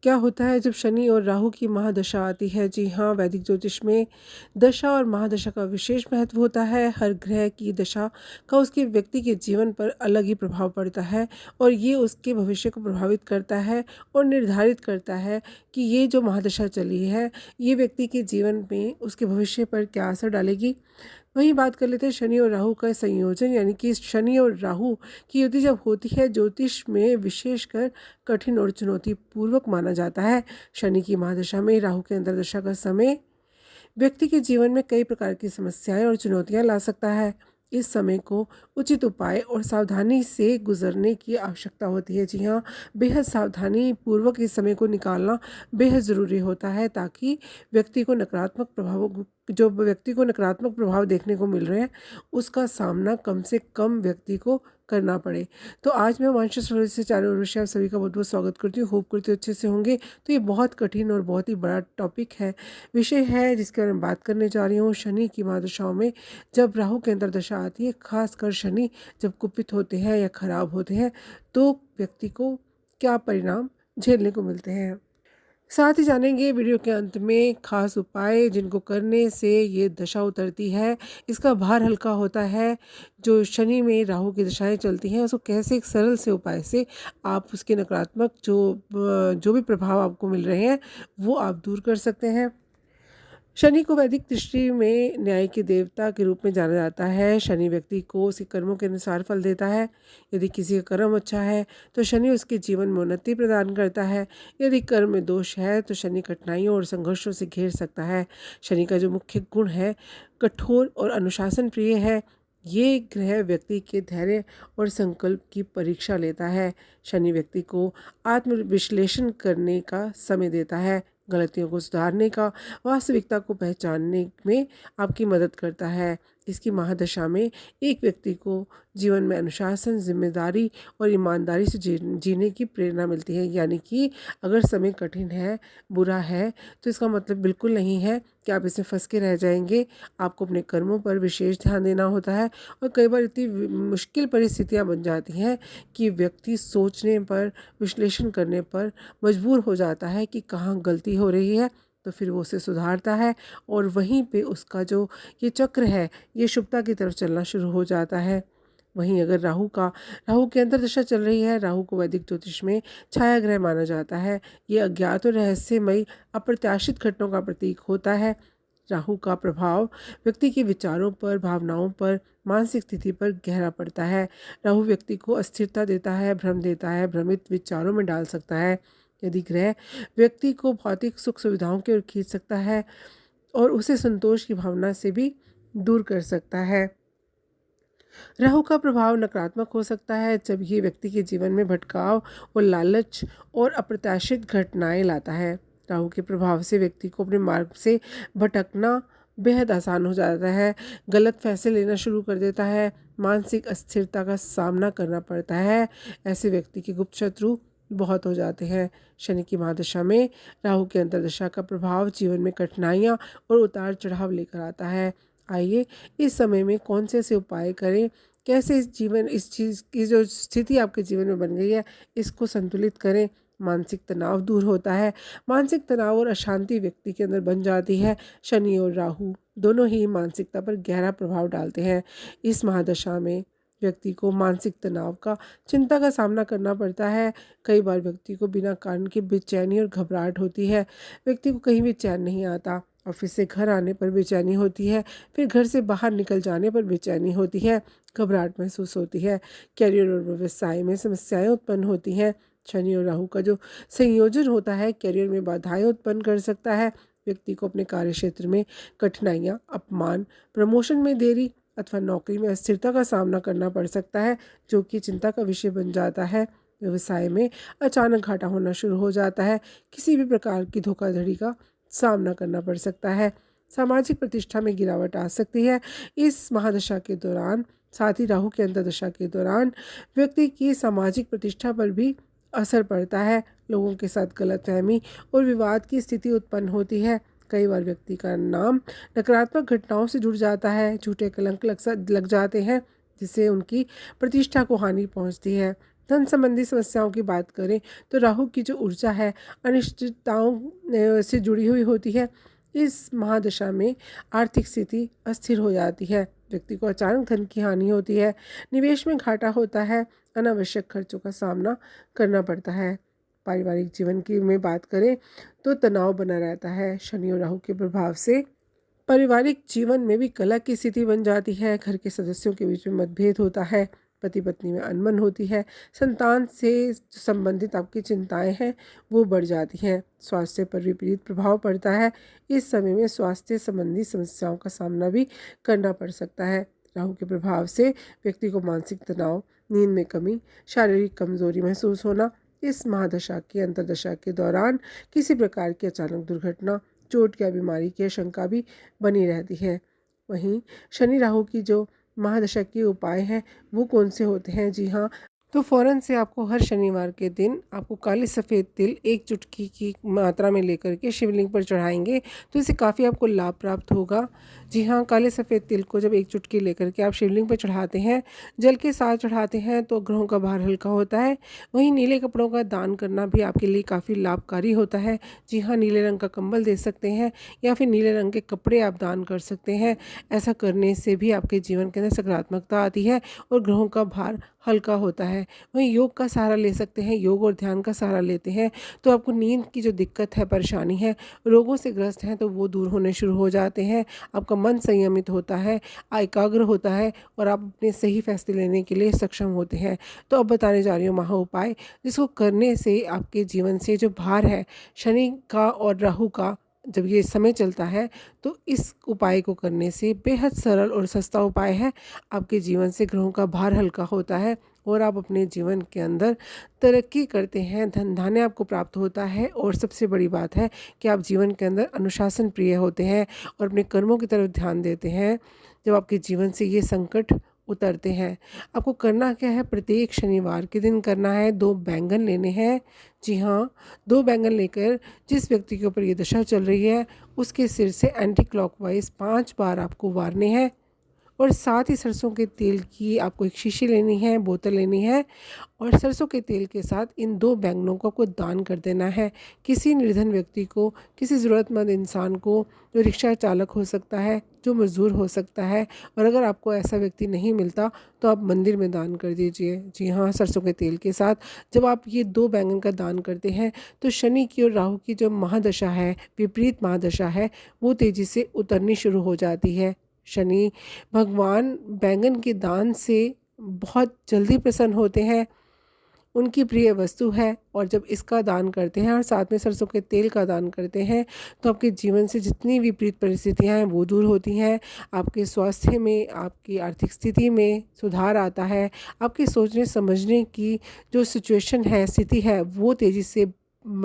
क्या होता है जब शनि और राहु की महादशा आती है? जी हाँ, वैदिक ज्योतिष में दशा और महादशा का विशेष महत्व होता है। हर ग्रह की दशा का उसके व्यक्ति के जीवन पर अलग ही प्रभाव पड़ता है और ये उसके भविष्य को प्रभावित करता है और निर्धारित करता है कि ये जो महादशा चली है, ये व्यक्ति के जीवन में उसके भविष्य पर क्या असर डालेगी। वहीं बात कर लेते हैं शनि और राहु का संयोजन, यानी कि शनि और राहु की युति जब होती है ज्योतिष में विशेषकर कठिन और चुनौतीपूर्वक माना जाता है। शनि की महादशा में राहु के अंतर्दशा का समय व्यक्ति के जीवन में कई प्रकार की समस्याएं और चुनौतियां ला सकता है। इस समय को उचित उपाय और सावधानी से गुजरने की आवश्यकता होती है। जी हाँ, बेहद सावधानी पूर्वक इस समय को निकालना बेहद ज़रूरी होता है ताकि व्यक्ति को नकारात्मक प्रभाव देखने को मिल रहे हैं, उसका सामना कम से कम व्यक्ति को करना पड़े। तो आज मैं मानसिक एस्ट्रोलॉजी से चारों ऋषि आप सभी का बहुत बहुत स्वागत करती हूँ। होप करती हूँ अच्छे से होंगे। तो ये बहुत कठिन और बहुत ही बड़ा टॉपिक है, विषय है जिसके बारे में बात करने जा रही हूँ। शनि की महादशाओं में जब राहु के अंतर्दशा आती है, खासकर शनि जब कुपित होते हैं या खराब होते हैं, तो व्यक्ति को क्या परिणाम झेलने को मिलते हैं। साथ ही जानेंगे वीडियो के अंत में खास उपाय जिनको करने से ये दशा उतरती है, इसका भार हल्का होता है। जो शनि में राहु की दशाएं चलती हैं, उसको कैसे एक सरल से उपाय से आप उसके नकारात्मक जो भी प्रभाव आपको मिल रहे हैं वो आप दूर कर सकते हैं। शनि को वैदिक दृष्टि में न्याय के देवता के रूप में जाना जाता है। शनि व्यक्ति को उसके कर्मों के अनुसार फल देता है। यदि किसी का कर्म अच्छा है तो शनि उसके जीवन में उन्नति प्रदान करता है। यदि कर्म में दोष है तो शनि कठिनाइयों और संघर्षों से घेर सकता है। शनि का जो मुख्य गुण है, कठोर और अनुशासन प्रिय है। ये ग्रह व्यक्ति के धैर्य और संकल्प की परीक्षा लेता है। शनि व्यक्ति को आत्मविश्लेषण करने का समय देता है, गलतियों को सुधारने का, वास्तविकता को पहचानने में आपकी मदद करता है। इसकी महादशा में एक व्यक्ति को जीवन में अनुशासन, जिम्मेदारी और ईमानदारी से जीने की प्रेरणा मिलती है। यानी कि अगर समय कठिन है, बुरा है, तो इसका मतलब बिल्कुल नहीं है कि आप इसमें फंस के रह जाएंगे। आपको अपने कर्मों पर विशेष ध्यान देना होता है और कई बार इतनी मुश्किल परिस्थितियां बन जाती हैं कि व्यक्ति सोचने पर, विश्लेषण करने पर मजबूर हो जाता है कि कहाँ गलती हो रही है, तो फिर वो उसे सुधारता है और वहीं पे उसका जो ये चक्र है, ये शुभता की तरफ चलना शुरू हो जाता है। वहीं अगर राहु की अंतर्दशा चल रही है, राहु को वैदिक ज्योतिष में छाया ग्रह माना जाता है। ये अज्ञात और रहस्यमयी अप्रत्याशित घटनाओं का प्रतीक होता है। राहु का प्रभाव व्यक्ति के विचारों पर, भावनाओं पर, मानसिक स्थिति पर गहरा पड़ता है। राहु व्यक्ति को अस्थिरता देता है, भ्रम देता है, भ्रमित विचारों में डाल सकता है। यदि ग्रह व्यक्ति को भौतिक सुख सुविधाओं की ओर खींच सकता है और उसे संतोष की भावना से भी दूर कर सकता है। राहु का प्रभाव नकारात्मक हो सकता है जब ये व्यक्ति के जीवन में भटकाव और लालच और अप्रत्याशित घटनाएं लाता है। राहु के प्रभाव से व्यक्ति को अपने मार्ग से भटकना बेहद आसान हो जाता है, गलत फैसले लेना शुरू कर देता है, मानसिक अस्थिरता का सामना करना पड़ता है। ऐसे व्यक्ति के गुप्त शत्रु बहुत हो जाते हैं। शनि की महादशा में राहु के अंतर्दशा का प्रभाव जीवन में कठिनाइयाँ और उतार चढ़ाव लेकर आता है। आइए इस समय में कौन से ऐसे उपाय करें, कैसे इस चीज़ की जो स्थिति आपके जीवन में बन गई है इसको संतुलित करें। मानसिक तनाव दूर होता है। मानसिक तनाव और अशांति व्यक्ति के अंदर बन जाती है। शनि और राहु दोनों ही मानसिकता पर गहरा प्रभाव डालते हैं। इस महादशा में व्यक्ति को मानसिक तनाव का, चिंता का सामना करना पड़ता है। कई बार व्यक्ति को बिना कारण के बेचैनी और घबराहट होती है। व्यक्ति को कहीं भी चैन नहीं आता। ऑफिस से घर आने पर बेचैनी होती है, फिर घर से बाहर निकल जाने पर बेचैनी होती है, घबराहट महसूस होती है। करियर और व्यवसाय में समस्याएं उत्पन्न होती हैं। शनि और राहु का जो संयोजन होता है करियर में बाधाएं उत्पन्न कर सकता है। व्यक्ति को अपने कार्य क्षेत्र में कठिनाइयाँ, अपमान, प्रमोशन में देरी अथवा नौकरी में अस्थिरता का सामना करना पड़ सकता है, जो कि चिंता का विषय बन जाता है। व्यवसाय में अचानक घाटा होना शुरू हो जाता है। किसी भी प्रकार की धोखाधड़ी का सामना करना पड़ सकता है। सामाजिक प्रतिष्ठा में गिरावट आ सकती है। इस महादशा के दौरान, साथ ही राहु के अंतर्दशा के दौरान व्यक्ति की सामाजिक प्रतिष्ठा पर भी असर पड़ता है। लोगों के साथ गलतफहमी और विवाद की स्थिति उत्पन्न होती है। कई बार व्यक्ति का नाम नकारात्मक घटनाओं से जुड़ जाता है। झूठे कलंक लग जाते हैं, जिससे उनकी प्रतिष्ठा को हानि पहुंचती है। धन संबंधी समस्याओं की बात करें तो राहु की जो ऊर्जा है अनिश्चितताओं से जुड़ी हुई होती है। इस महादशा में आर्थिक स्थिति अस्थिर हो जाती है, व्यक्ति को अचानक धन की हानि होती है, निवेश में घाटा होता है, अनावश्यक खर्चों का सामना करना पड़ता है। पारिवारिक जीवन की में बात करें तो तनाव बना रहता है। शनि और राहु के प्रभाव से पारिवारिक जीवन में भी कलह की स्थिति बन जाती है, घर के सदस्यों के बीच में मतभेद होता है, पति पत्नी में अनबन होती है, संतान से संबंधित आपकी चिंताएं हैं वो बढ़ जाती हैं, स्वास्थ्य पर विपरीत प्रभाव पड़ता है। इस समय में स्वास्थ्य संबंधी समस्याओं का सामना भी करना पड़ सकता है। राहु के प्रभाव से व्यक्ति को मानसिक तनाव, नींद में कमी, शारीरिक कमजोरी महसूस होना, इस महादशा की अंतर्दशा के दौरान किसी प्रकार की अचानक दुर्घटना, चोट या बीमारी की आशंका भी बनी रहती है। वहीं शनि राहु की जो महादशा के उपाय हैं वो कौन से होते हैं? जी हाँ, तो फ़ौरन से आपको हर शनिवार के दिन आपको काले सफ़ेद तिल 1 चुटकी की मात्रा में लेकर के शिवलिंग पर चढ़ाएंगे तो इससे काफ़ी आपको लाभ प्राप्त होगा। जी हाँ, काले सफ़ेद तिल को जब 1 चुटकी लेकर के आप शिवलिंग पर चढ़ाते हैं, जल के साथ चढ़ाते हैं तो ग्रहों का भार हल्का होता है। वहीं नीले कपड़ों का दान करना भी आपके लिए काफ़ी लाभकारी होता है। जी हाँ, नीले रंग का कंबल दे सकते हैं या फिर नीले रंग के कपड़े आप दान कर सकते हैं। ऐसा करने से भी आपके जीवन के अंदर सकारात्मकता आती है और ग्रहों का भार हल्का होता है। वहीं योग का सहारा ले सकते हैं, योग और ध्यान का सहारा लेते हैं तो आपको नींद की जो दिक्कत है, परेशानी है, रोगों से ग्रस्त हैं तो वो दूर होने शुरू हो जाते हैं। आपका मन संयमित होता है, एकाग्र होता है और आप अपने सही फैसले लेने के लिए सक्षम होते हैं। तो अब बताने जा रही हूँ महा उपाय, जिसको करने से आपके जीवन से जो भार है शनि का और राहु का, जब ये समय चलता है तो इस उपाय को करने से बेहद सरल और सस्ता उपाय है। आपके जीवन से ग्रहों का भार हल्का होता है और आप अपने जीवन के अंदर तरक्की करते हैं, धन धान्य आपको प्राप्त होता है और सबसे बड़ी बात है कि आप जीवन के अंदर अनुशासन प्रिय होते हैं और अपने कर्मों की तरफ ध्यान देते हैं। जब आपके जीवन से ये संकट उतरते हैं, आपको करना क्या है, प्रत्येक शनिवार के दिन करना है 2 बैंगन लेने हैं। जी हाँ, 2 बैंगन लेकर जिस व्यक्ति के ऊपर ये दशा चल रही है उसके सिर से एंटी क्लॉकवाइज 5 बार आपको वारने हैं और साथ ही सरसों के तेल की आपको एक शीशी लेनी है, बोतल लेनी है और सरसों के तेल के साथ इन 2 बैंगनों को आपको दान कर देना है किसी निर्धन व्यक्ति को, किसी ज़रूरतमंद इंसान को, जो रिक्शा चालक हो सकता है, जो मज़दूर हो सकता है। और अगर आपको ऐसा व्यक्ति नहीं मिलता तो आप मंदिर में दान कर दीजिए। जी हाँ, सरसों के तेल के साथ जब आप ये 2 बैंगन का दान करते हैं तो शनि की और राहु की जो महादशा है, विपरीत महादशा है, वो तेज़ी से उतरनी शुरू हो जाती है। शनि भगवान बैंगन के दान से बहुत जल्दी प्रसन्न होते हैं, उनकी प्रिय वस्तु है और जब इसका दान करते हैं और साथ में सरसों के तेल का दान करते हैं तो आपके जीवन से जितनी विपरीत परिस्थितियां हैं वो दूर होती हैं। आपके स्वास्थ्य में, आपकी आर्थिक स्थिति में सुधार आता है, आपके सोचने समझने की जो सिचुएशन है, स्थिति है, वो तेज़ी से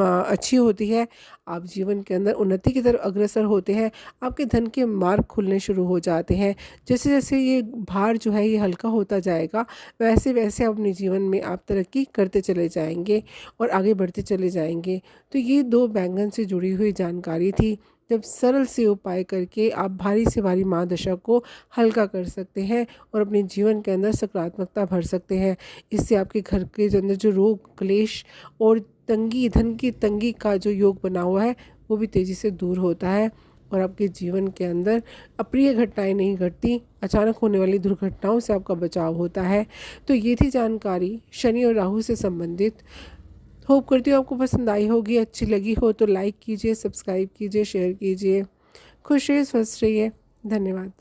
अच्छी होती है। आप जीवन के अंदर उन्नति की तरफ अग्रसर होते हैं, आपके धन के मार्ग खुलने शुरू हो जाते हैं। जैसे जैसे ये भार जो है ये हल्का होता जाएगा वैसे वैसे आप अपने जीवन में आप तरक्की करते चले जाएंगे और आगे बढ़ते चले जाएंगे। तो ये 2 बैंगन से जुड़ी हुई जानकारी थी। जब सरल से उपाय करके आप भारी से भारी महादशा को हल्का कर सकते हैं और अपने जीवन के अंदर सकारात्मकता भर सकते हैं। इससे आपके घर के अंदर जो रोग, क्लेश और तंगी, धन की तंगी का जो योग बना हुआ है वो भी तेज़ी से दूर होता है और आपके जीवन के अंदर अप्रिय घटनाएं नहीं घटती, अचानक होने वाली दुर्घटनाओं से आपका बचाव होता है। तो ये थी जानकारी शनि और राहु से संबंधित। होप करती हूँ आपको पसंद आई होगी, अच्छी लगी हो तो लाइक कीजिए, सब्सक्राइब कीजिए, शेयर कीजिए। खुश रहिए, स्वस्थ रहिए। धन्यवाद।